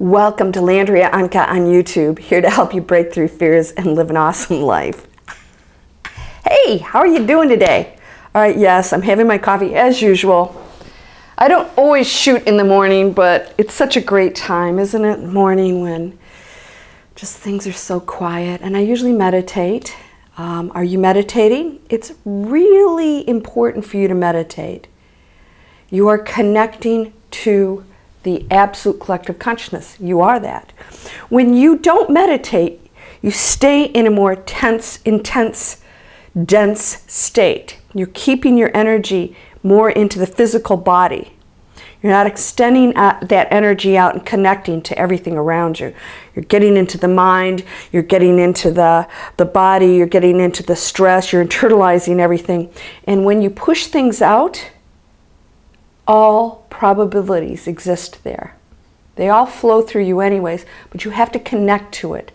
Welcome to Landria Onkka on YouTube, here to help you break through fears and live an awesome life. Hey, how are you doing today? All right, yes, I'm having my coffee as usual. I don't always shoot in the morning, but it's such a great time, isn't it? Morning when just things are so quiet, and I usually meditate. Are you meditating? It's really important for you to meditate. You are connecting to the absolute collective consciousness. You are that. When you don't meditate, you stay in a more tense, intense, dense state. You're keeping your energy more into the physical body. You're not extending that energy out and connecting to everything around you. You're getting into the mind, you're getting into the body, you're getting into the stress, you're internalizing everything. And when you push things out, all probabilities exist there. They all flow through you anyways, but you have to connect to it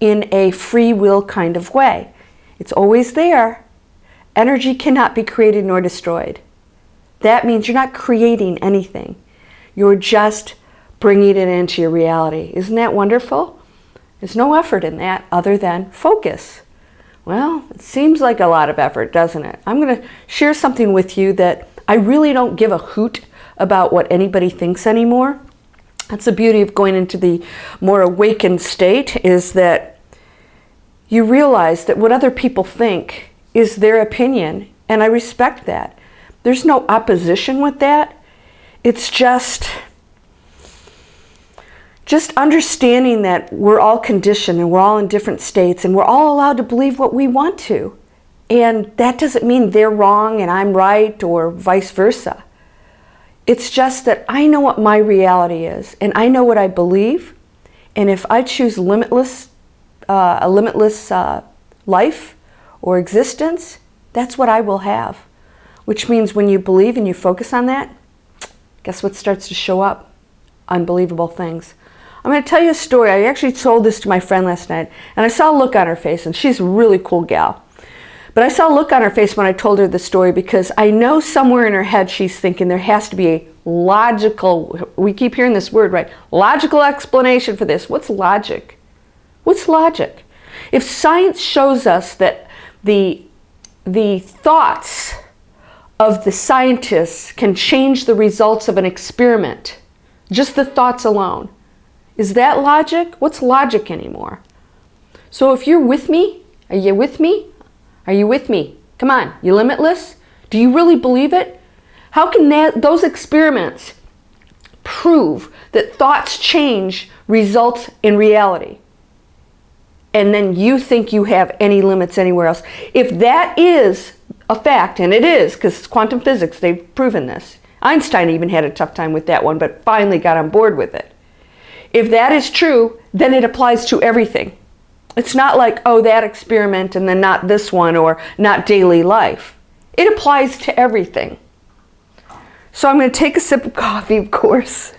in a free will kind of way. It's always there. Energy cannot be created nor destroyed. That means you're not creating anything. You're just bringing it into your reality. Isn't that wonderful? There's no effort in that other than focus. Well, it seems like a lot of effort, doesn't it? I'm going to share something with you that I really don't give a hoot about what anybody thinks anymore. That's the beauty of going into the more awakened state, is that you realize that what other people think is their opinion, and I respect that. There's no opposition with that. It's just understanding that we're all conditioned and we're all in different states and we're all allowed to believe what we want to. And that doesn't mean they're wrong and I'm right, or vice versa. It's just that I know what my reality is and I know what I believe. And if I choose a limitless life or existence, that's what I will have. Which means when you believe and you focus on that, guess what starts to show up? Unbelievable things. I'm going to tell you a story. I actually told this to my friend last night, and I saw a look on her face, and she's a really cool gal. But I saw a look on her face when I told her the story, because I know somewhere in her head she's thinking there has to be a logical, we keep hearing this word, right? Logical explanation for this. What's logic? What's logic? If science shows us that the thoughts of the scientists can change the results of an experiment, just the thoughts alone, is that logic? What's logic anymore? So if you're with me, are you with me? Are you with me? Come on, you limitless? Do you really believe it? How can those experiments prove that thoughts change results in reality? And then you think you have any limits anywhere else. If that is a fact, and it is, because it's quantum physics, they've proven this. Einstein even had a tough time with that one, but finally got on board with it. If that is true, then it applies to everything. It's not like, oh, that experiment and then not this one, or not daily life. It applies to everything. So I'm going to take a sip of coffee, of course.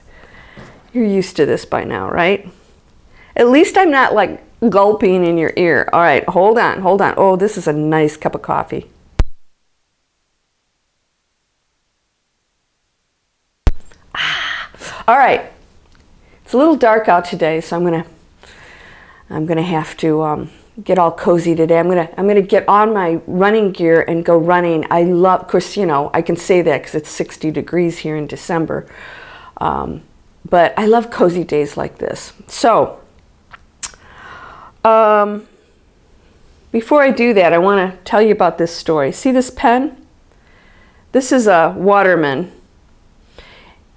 You're used to this by now, right? At least I'm not like gulping in your ear. All right, hold on, hold on. Oh, this is a nice cup of coffee. All right. It's a little dark out today, so I'm gonna have to get all cozy today. I'm gonna get on my running gear and go running. I love, of course, you know, I can say that because it's 60 degrees here in December, but I love cozy days like this. So before I do that, I want to tell you about this story. See this pen? This is a Waterman.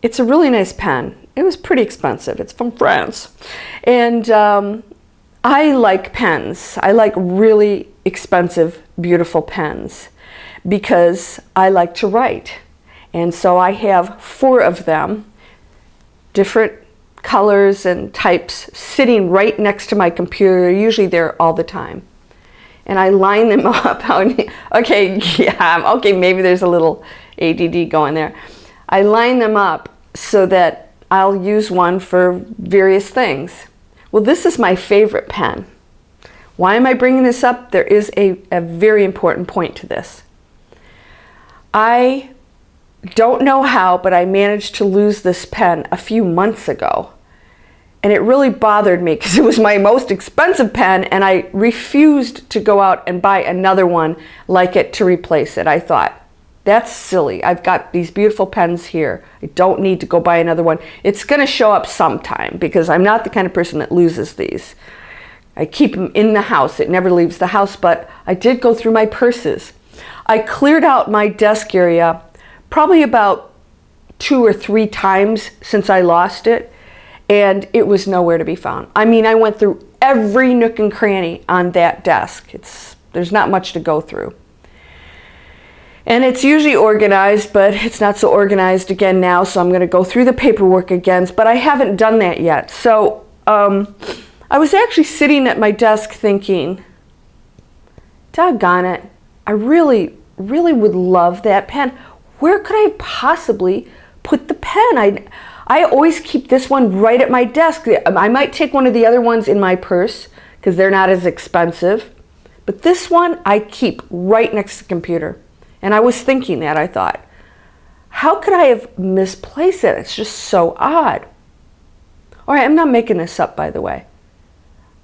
It's a really nice pen. It was pretty expensive. It's from France. And I like pens. I like really expensive, beautiful pens because I like to write. And so I have 4 of them, different colors and types, sitting right next to my computer. Usually there all the time. And I line them up. Okay, yeah, okay, maybe there's a little ADD going there. I line them up so that I'll use one for various things. Well, this is my favorite pen. Why am I bringing this up? There is a very important point to this. I don't know how, but I managed to lose this pen a few months ago. And it really bothered me because it was my most expensive pen, and I refused to go out and buy another one like it to replace it. I thought, that's silly. I've got these beautiful pens here. I don't need to go buy another one. It's going to show up sometime because I'm not the kind of person that loses these. I keep them in the house. It never leaves the house, but I did go through my purses. I cleared out my desk area probably about 2 or 3 times since I lost it, and it was nowhere to be found. I mean, I went through every nook and cranny on that desk. There's not much to go through. And it's usually organized, but it's not so organized again now, so I'm going to go through the paperwork again, but I haven't done that yet. So I was actually sitting at my desk thinking, doggone it, I really, really would love that pen. Where could I possibly put the pen? I always keep this one right at my desk. I might take one of the other ones in my purse because they're not as expensive, but this one I keep right next to the computer. And I was thinking that, I thought, how could I have misplaced it? It's just so odd. All right, I'm not making this up, by the way.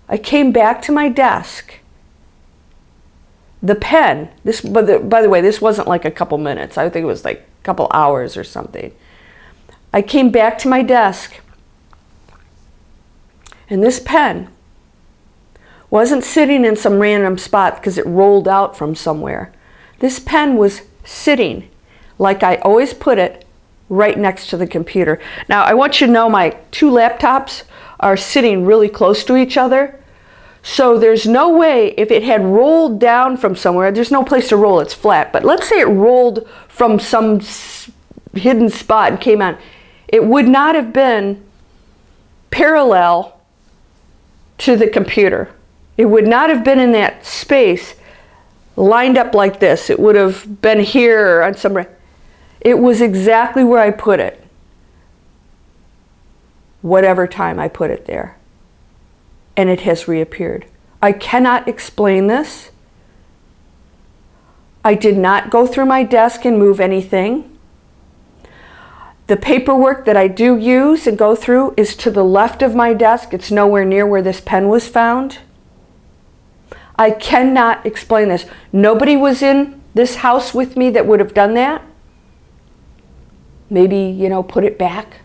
I came back to my desk. The pen, by the way, this wasn't like a couple minutes. I think it was like a couple hours or something. I came back to my desk, and this pen wasn't sitting in some random spot because it rolled out from somewhere. This pen was sitting, like I always put it, right next to the computer. Now, I want you to know my 2 laptops are sitting really close to each other. So there's no way, if it had rolled down from somewhere, there's no place to roll, it's flat. But let's say it rolled from some hidden spot and came on. It would not have been parallel to the computer. It would not have been in that space lined up like this. It would have been here on some. It was exactly where I put it, whatever time I put it there, and it has reappeared. I cannot explain this. I did not go through my desk and move anything. The paperwork that I do use and go through is to the left of my desk. It's nowhere near where this pen was found. I cannot explain this. Nobody was in this house with me that would have done that. Maybe, put it back.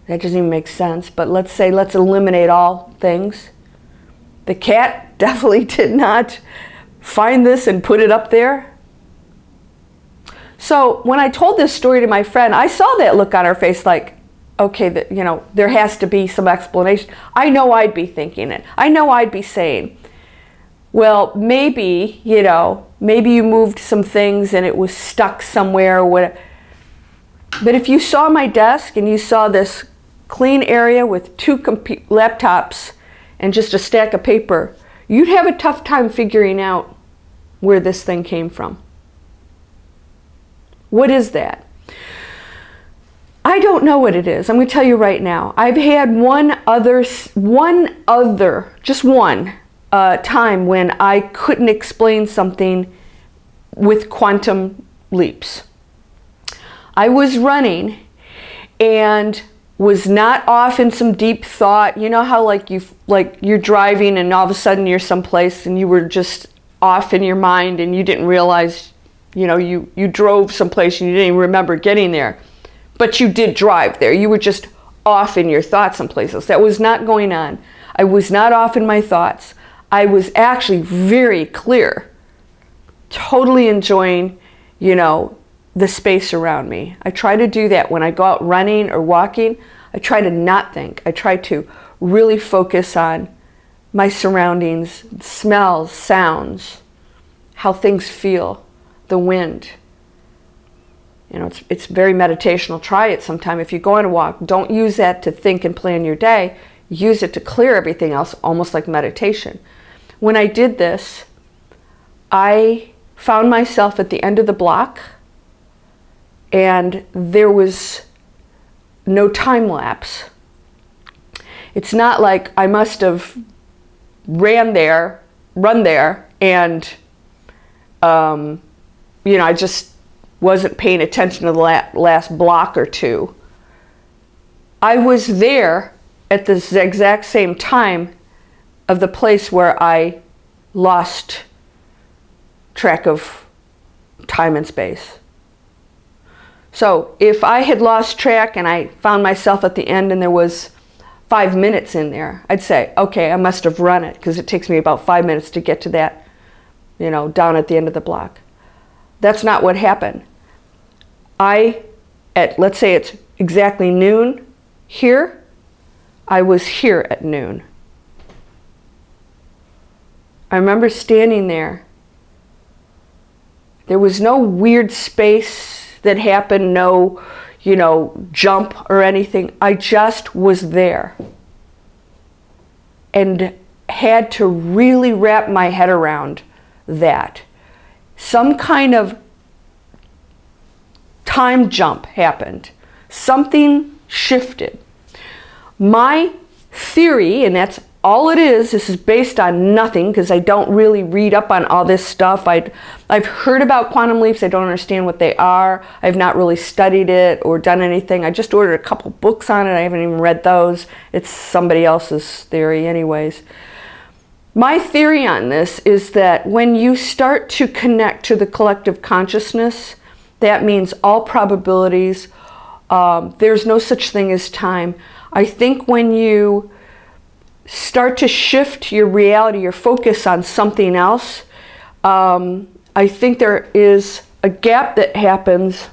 That doesn't even make sense. But let's eliminate all things. The cat definitely did not find this and put it up there. So when I told this story to my friend, I saw that look on her face like, okay, there has to be some explanation. I know I'd be thinking it. I know I'd be saying, well, maybe you moved some things and it was stuck somewhere or whatever. But if you saw my desk and you saw this clean area with 2 laptops and just a stack of paper, you'd have a tough time figuring out where this thing came from. What is that? I don't know what it is. I'm going to tell you right now. I've had just one time when I couldn't explain something with quantum leaps. I was running and was not off in some deep thought. You know how you're driving and all of a sudden you're someplace and you were just off in your mind and you didn't realize, you drove someplace and you didn't even remember getting there. But you did drive there. You were just off in your thoughts someplace else. That was not going on. I was not off in my thoughts. I was actually very clear, totally enjoying, the space around me. I try to do that when I go out running or walking. I try to not think. I try to really focus on my surroundings, smells, sounds, how things feel, the wind. It's very meditational. Try it sometime. If you go on a walk, don't use that to think and plan your day. Use it to clear everything else, almost like meditation. When I did this, I found myself at the end of the block, and there was no time lapse. It's not like I must have run there, and I just wasn't paying attention to the last block or two. I was there at this exact same time of the place where I lost track of time and space. So if I had lost track and I found myself at the end and there was 5 minutes in there, I'd say, okay, I must have run it, because it takes me about 5 minutes to get to that, down at the end of the block. That's not what happened. Let's say it's exactly noon here, I was here at noon. I remember standing there. There was no weird space that happened, no, jump or anything. I just was there and had to really wrap my head around that. Some kind of time jump happened. Something shifted. My theory, and that's all it is, this is based on nothing, because I don't really read up on all this stuff. I've heard about quantum leaps. I don't understand what they are. I've not really studied it or done anything. I just ordered a couple books on it. I haven't even read those. It's somebody else's theory anyways. My theory on this is that when you start to connect to the collective consciousness, that means all probabilities. There's no such thing as time. I think when you start to shift your reality, your focus on something else, I think there is a gap that happens.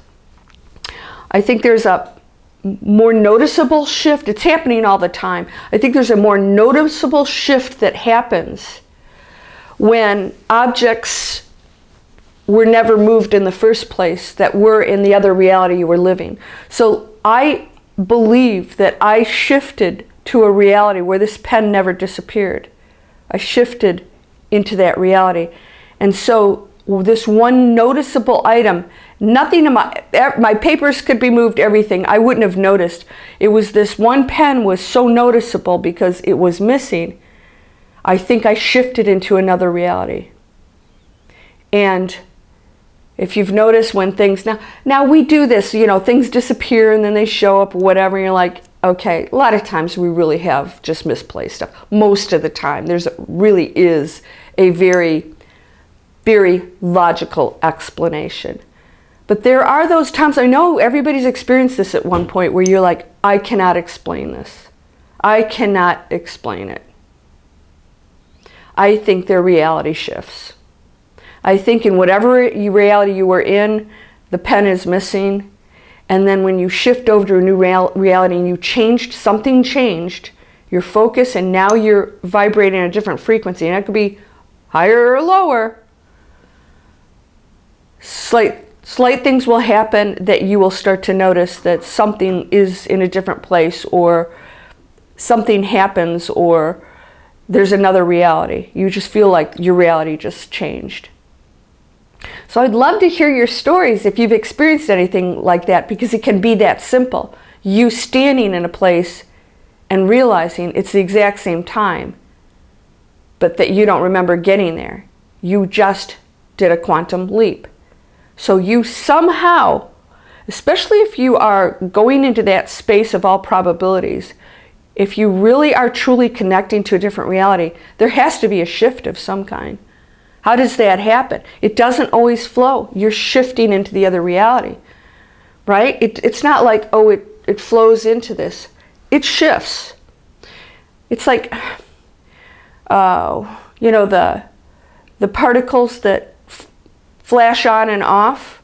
I think there's a more noticeable shift. It's happening all the time. I think there's a more noticeable shift that happens when objects were never moved in the first place, that were in the other reality you were living. So I believe that I shifted to a reality where this pen never disappeared. I shifted into that reality. And so this one noticeable item, nothing in my papers could be moved, everything, I wouldn't have noticed. It was this one pen was so noticeable because it was missing. I think I shifted into another reality. And if you've noticed when things, now we do this, things disappear and then they show up or whatever, and you're like, okay, a lot of times we really have just misplaced stuff. Most of the time, really is a very, very logical explanation. But there are those times, I know everybody's experienced this at one point, where you're like, I cannot explain this. I cannot explain it. I think their reality shifts. I think in whatever reality you were in, the pen is missing. And then when you shift over to a new reality and you changed, something changed, your focus, and now you're vibrating at a different frequency. And that could be higher or lower. Slight things will happen that you will start to notice that something is in a different place, or something happens, or there's another reality. You just feel like your reality just changed. So I'd love to hear your stories if you've experienced anything like that, because it can be that simple. You standing in a place and realizing it's the exact same time, but that you don't remember getting there. You just did a quantum leap. So you somehow, especially if you are going into that space of all probabilities, if you really are truly connecting to a different reality, there has to be a shift of some kind. How does that happen? It doesn't always flow. You're shifting into the other reality, right? It's not like, oh, it flows into this. It shifts. It's like, the particles that flash on and off,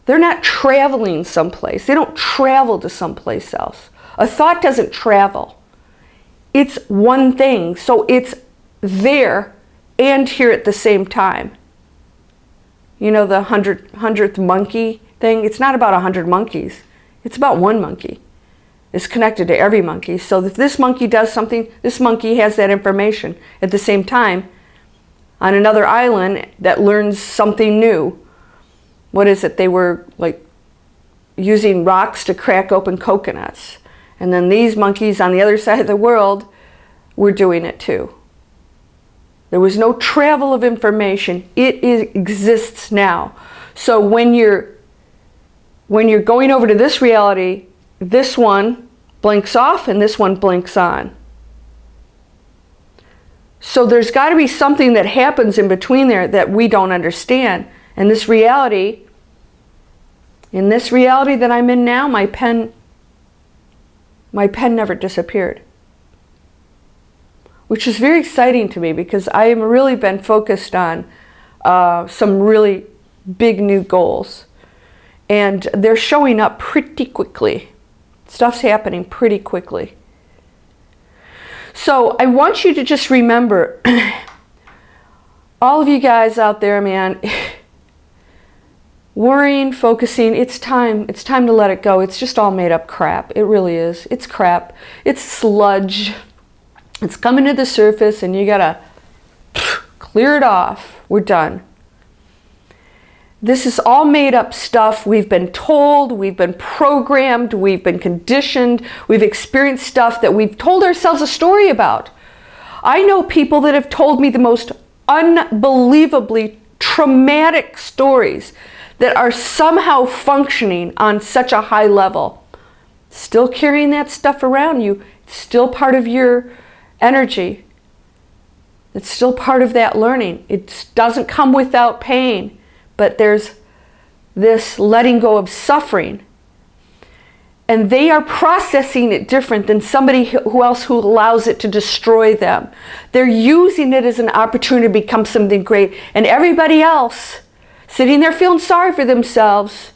they're not traveling someplace. They don't travel to someplace else. A thought doesn't travel. It's one thing. So it's there and here at the same time. The 100th monkey thing, it's not about 100 monkeys. It's about one monkey. It's connected to every monkey. So if this monkey does something, this monkey has that information at the same time on another island that learns something new. What is it? They were like using rocks to crack open coconuts. And then these monkeys on the other side of the world were doing it too. There was no travel of information. It exists now. So when you're going over to this reality, this one blinks off and this one blinks on. So there's got to be something that happens in between there that we don't understand. And this reality, in this reality that I'm in now, my pen never disappeared. Which is very exciting to me because I have really been focused on some really big new goals. And they're showing up pretty quickly. Stuff's happening pretty quickly. So I want you to just remember, all of you guys out there, man, worrying, focusing, it's time to let it go. It's just all made up crap. It really is. It's crap. It's sludge. It's coming to the surface and you gotta clear it off. We're done. This is all made up stuff. We've been told, we've been programmed, we've been conditioned, we've experienced stuff that we've told ourselves a story about. I know people that have told me the most unbelievably traumatic stories that are somehow functioning on such a high level. Still carrying that stuff around you, it's still part of your energy. It's still part of that learning. It doesn't come without pain. But there's this letting go of suffering. And they are processing it different than somebody who allows it to destroy them. They're using it as an opportunity to become something great. And everybody else, sitting there feeling sorry for themselves,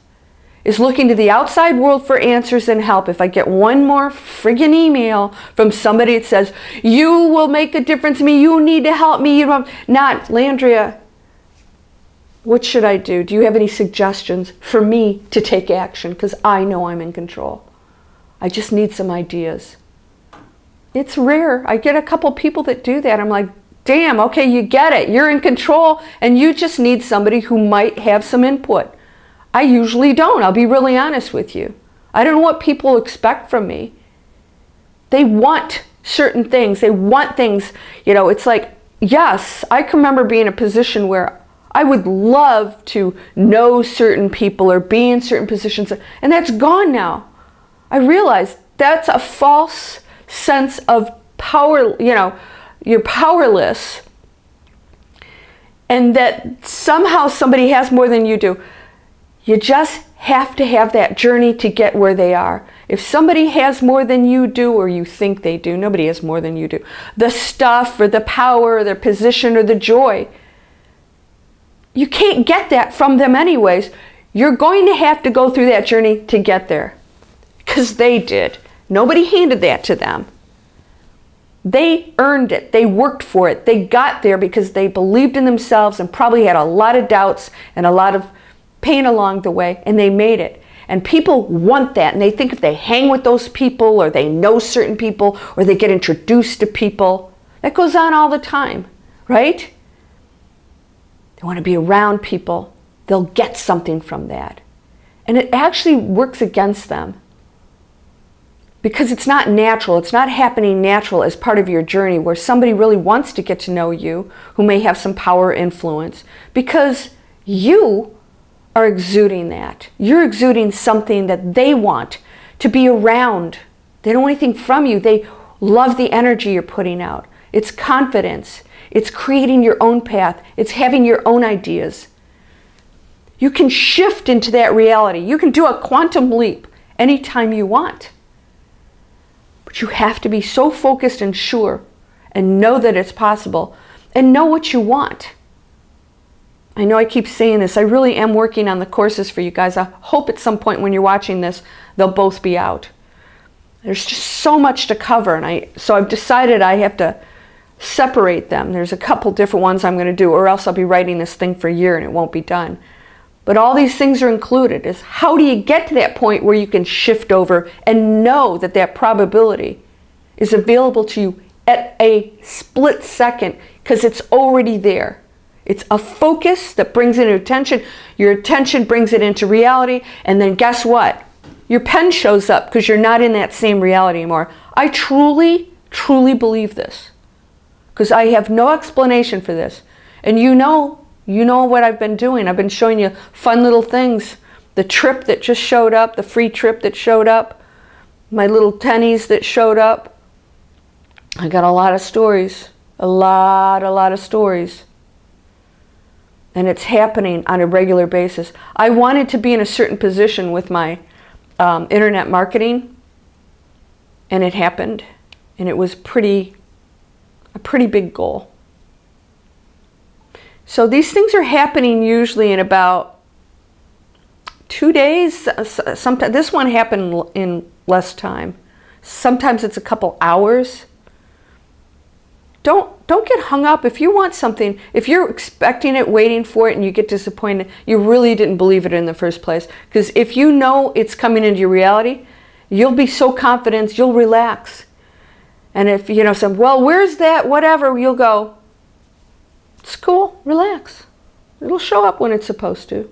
is looking to the outside world for answers and help. If I get one more friggin' email from somebody that says, you will make a difference to me, you need to help me, not, Landria, what should I do? Do you have any suggestions for me to take action? Because I know I'm in control. I just need some ideas. It's rare. I get a couple people that do that. I'm like, damn, okay, you get it. You're in control and you just need somebody who might have some input. I usually don't. I'll be really honest with you. I don't know what people expect from me. They want certain things. They want things, it's like, yes, I can remember being in a position where I would love to know certain people or be in certain positions, and that's gone now. I realize that's a false sense of power, you're powerless, and that somehow somebody has more than you do. You just have to have that journey to get where they are. If somebody has more than you do, or you think they do, nobody has more than you do. The stuff or the power or their position or the joy, you can't get that from them anyways. You're going to have to go through that journey to get there. Because they did. Nobody handed that to them. They earned it. They worked for it. They got there because they believed in themselves and probably had a lot of doubts and a lot of pain along the way, and they made it. And people want that, and they think if they hang with those people or they know certain people or they get introduced to people, that goes on all the time, right? They want to be around people. They'll get something from that. And it actually works against them because it's not natural. It's not happening natural as part of your journey where somebody really wants to get to know you who may have some power or influence because you are exuding that. You're exuding something that they want to be around. They don't want anything from you. They love the energy you're putting out. It's confidence. It's creating your own path. It's having your own ideas. You can shift into that reality. You can do a quantum leap anytime you want. But you have to be so focused and sure and know that it's possible and know what you want. I know I keep saying this. I really am working on the courses for you guys. I hope at some point when you're watching this, they'll both be out. There's just so much to cover, and so I've decided I have to separate them. There's a couple different ones I'm going to do, or else I'll be writing this thing for a year and it won't be done. But all these things are included. Is how do you get to that point where you can shift over and know that that probability is available to you at a split second because it's already there. It's a focus that brings it into attention. Your attention brings it into reality, and then guess what? Your pen shows up because you're not in that same reality anymore. I truly, truly believe this. Because I have no explanation for this. And you know what I've been doing. I've been showing you fun little things. The trip that just showed up, the free trip that showed up. my little tennies that showed up. I got a lot of stories, a lot of stories. And it's happening on a regular basis. I wanted to be in a certain position with my internet marketing, and it happened. And it was a pretty big goal. So these things are happening usually in about 2 days. Sometimes this one happened in less time. Sometimes it's a couple hours. Don't get hung up. If you want something, if you're expecting it, waiting for it, and you get disappointed, you really didn't believe it in the first place. Because if you know it's coming into your reality, you'll be so confident, you'll relax. And if, you know, well, where's that, whatever, you'll go, it's cool, relax. It'll show up when it's supposed to.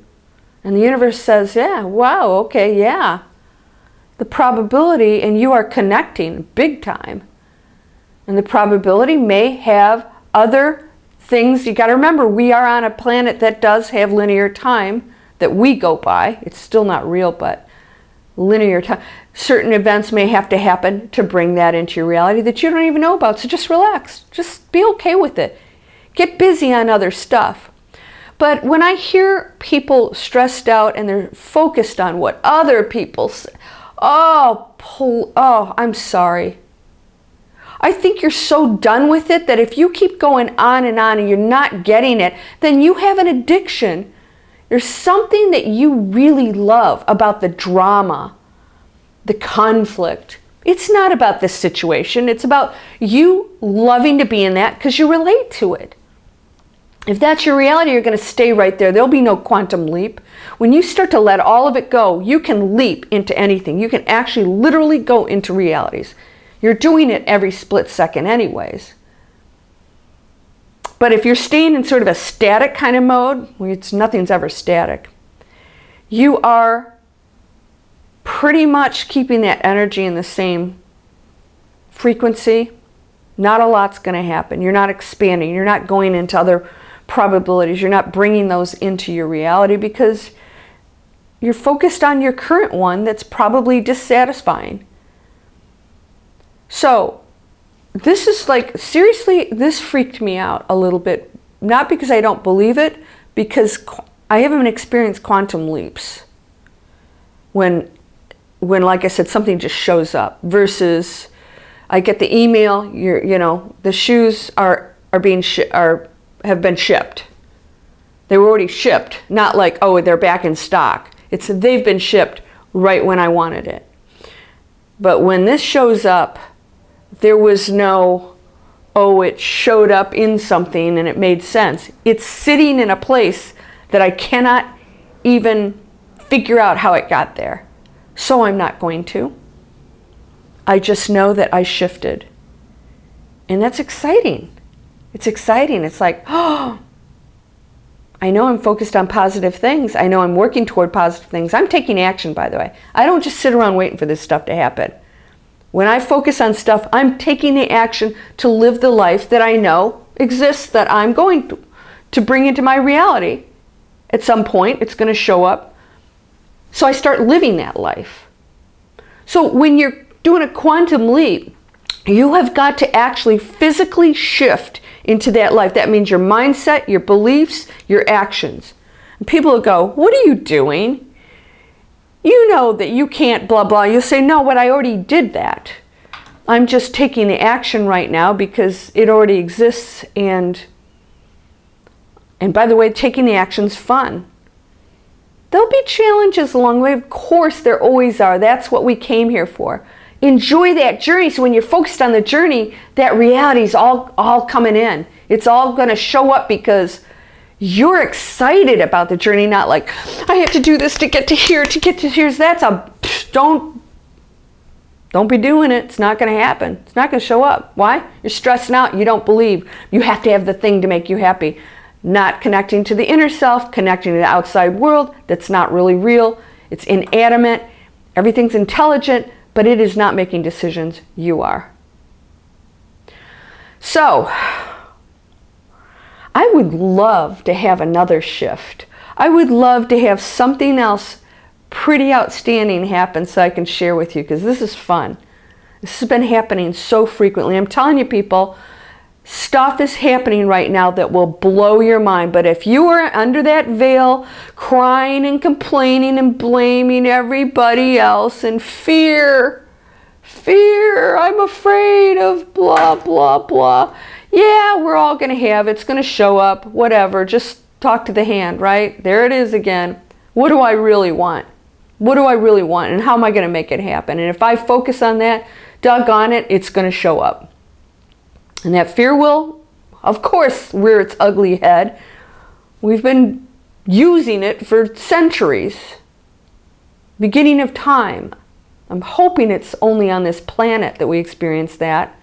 And the universe says, yeah, wow, okay, yeah. The probability, and you are connecting big time. And the probability may have other things. You got to remember, we are on a planet that does have linear time that we go by. It's still not real, but linear time. Certain events may have to happen to bring that into your reality that you don't even know about. So just relax. Just be okay with it. Get busy on other stuff. But when I hear people stressed out and they're focused on what other people say, I'm sorry. I think you're so done with it that if you keep going on and you're not getting it, then you have an addiction. There's something that you really love about the drama, the conflict. It's not about this situation. It's about you loving to be in that because you relate to it. If that's your reality, you're going to stay right there. There'll be no quantum leap. When you start to let all of it go, you can leap into anything. You can actually literally go into realities. You're doing it every split second anyways. But if you're staying in sort of a static kind of mode, where nothing's ever static, you are pretty much keeping that energy in the same frequency. Not a lot's going to happen. You're not expanding. You're not going into other probabilities. You're not bringing those into your reality because you're focused on your current one that's probably dissatisfying. So this is like, seriously, this freaked me out a little bit. Not because I don't believe it, because I haven't experienced quantum leaps. When like I said, something just shows up versus I get the email, the shoes have been shipped. They were already shipped, not like, oh, they're back in stock. It's they've been shipped right when I wanted it. But when this shows up, there was no, oh, it showed up in something and it made sense. It's sitting in a place that I cannot even figure out how it got there. So I'm not going to. I just know that I shifted. And that's exciting. It's exciting. It's like, oh, I know I'm focused on positive things. I know I'm working toward positive things. I'm taking action, by the way. I don't just sit around waiting for this stuff to happen. When I focus on stuff, I'm taking the action to live the life that I know exists, that I'm going to bring into my reality. At some point, it's going to show up. So I start living that life. So when you're doing a quantum leap, you have got to actually physically shift into that life. That means your mindset, your beliefs, your actions. And people will go, what are you doing? You know that you can't blah, blah. You'll say, no, but I already did that. I'm just taking the action right now because it already exists. And by the way, taking the action's fun. There'll be challenges along the way. Of course, there always are. That's what we came here for. Enjoy that journey. So when you're focused on the journey, that reality's all coming in. It's all going to show up because you're excited about the journey, not like, I have to do this to get to here, to get to here. Don't be doing it. It's not going to happen. It's not going to show up. Why? You're stressing out. You don't believe. You have to have the thing to make you happy. Not connecting to the inner self, connecting to the outside world that's not really real. It's inanimate. Everything's intelligent, but it is not making decisions. You are. So, I would love to have another shift. I would love to have something else pretty outstanding happened so I can share with you, because this is fun. This has been happening so frequently. I'm telling you, people, stuff is happening right now that will blow your mind. But if you are under that veil, crying and complaining and blaming everybody else, and fear, I'm afraid of blah, blah, blah. Yeah, we're all going to have, it's going to show up, whatever. Just talk to the hand, right? There it is again. What do I really want? What do I really want? And how am I going to make it happen? And if I focus on that, doggone it, it's going to show up. And that fear will, of course, rear its ugly head. We've been using it for centuries. Beginning of time. I'm hoping it's only on this planet that we experience that.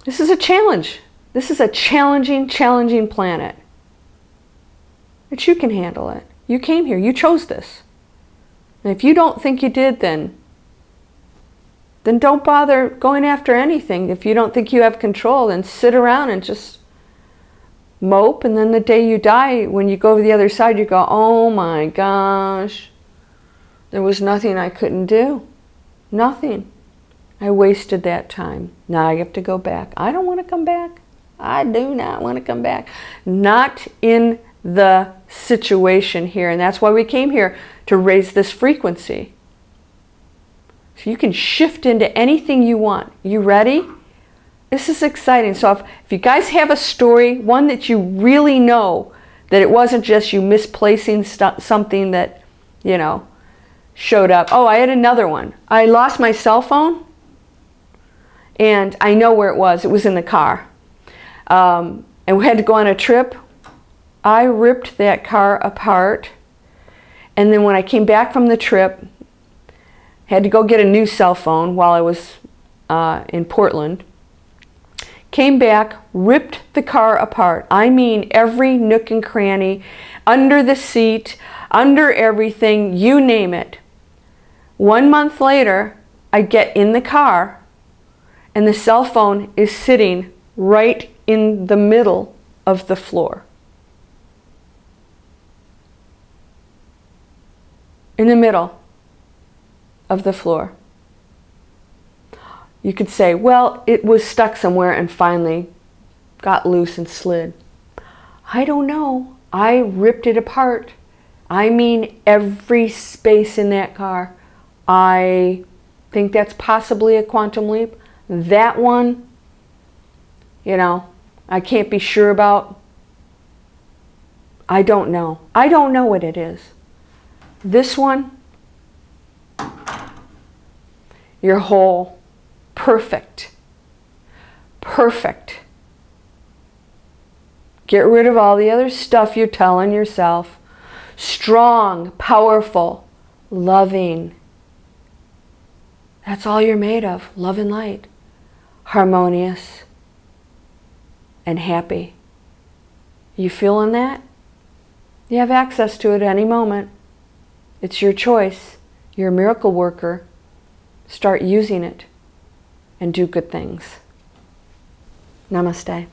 This is a challenge. This is a challenging planet. But you can handle it. You came here. You chose this. And if you don't think you did, then don't bother going after anything. If you don't think you have control, then sit around and just mope. And then the day you die, when you go over the other side, you go, oh my gosh, there was nothing I couldn't do. Nothing. I wasted that time. Now I have to go back. I don't want to come back. I do not want to come back. Not in the situation here. And that's why we came here, to raise this frequency. So you can shift into anything you want. You ready? This is exciting. So if you guys have a story, one that you really know, that it wasn't just you misplacing something that, you know, showed up. Oh, I had another one. I lost my cell phone, and I know where it was. It was in the car. And we had to go on a trip. I ripped that car apart. And then when I came back from the trip, had to go get a new cell phone while I was in Portland. Came back, ripped the car apart. I mean every nook and cranny, under the seat, under everything, you name it. 1 month later, I get in the car, and the cell phone is sitting right in the middle of the floor. In the middle of the floor. You could say, well, it was stuck somewhere and finally got loose and slid. I don't know. I ripped it apart. I mean every space in that car. I think that's possibly a quantum leap. That one, you know, I can't be sure about. I don't know. I don't know what it is. This one, you're whole, perfect, perfect. Get rid of all the other stuff you're telling yourself. Strong, powerful, loving. That's all you're made of, love and light. Harmonious and happy. You feeling that? You have access to it at any moment. It's your choice. You're a miracle worker. Start using it and do good things. Namaste.